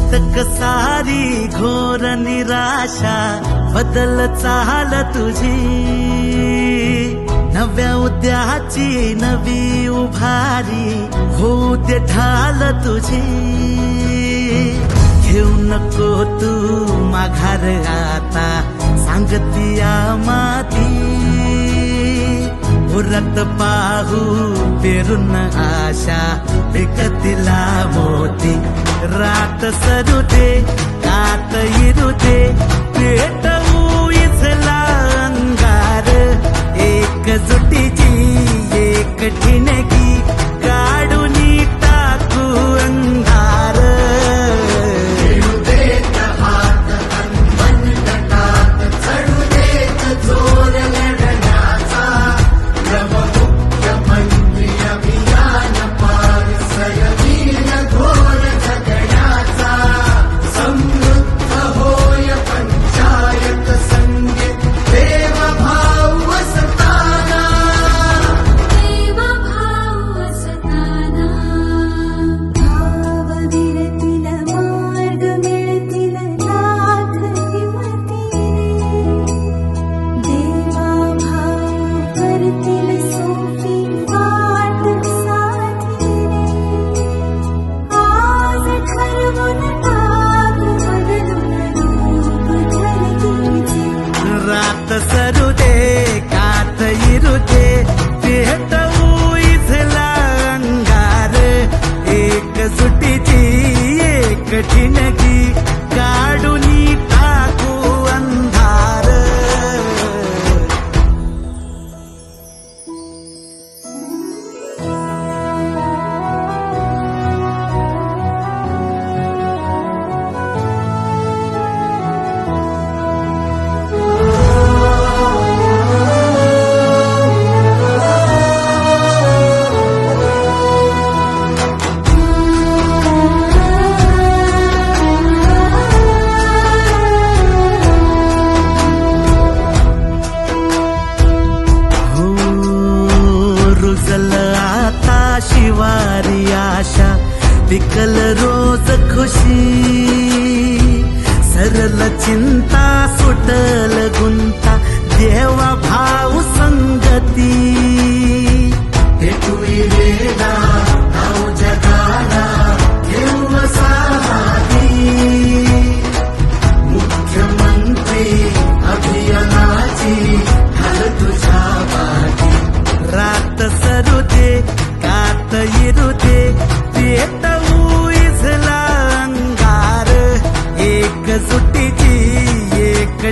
अटक सारी घोर निराशा बदल चाल तुझी नव्या उद्याची नवी उभारी होऊ दे ढाल तुझी घेऊ नको तू माघार आता सांगतिया माती उरत पाहू पेरून आशा विकतिला मोती रात सरू दे कात इरू दे पेटवू इथला अंगार एकजुटीची एक ठिणगी काढून टाकू अंधार सरू दे कात इरू दे पेटवू इथला अंगार एकजुटीची एक ठिणगी काढून टाकू अंधार शिवारी आशा पिकल रोज खुशी सरल चिंता सुटल गुंता देवा भाऊ संगती भेटू वेळा नाव जगाला घेऊ साहारी मुख्यमंत्री अभियानाची घाल तुझ्या वाटी रात सरू दे कात इरू दे पेटवू इथला अंगार एकजुटीची एक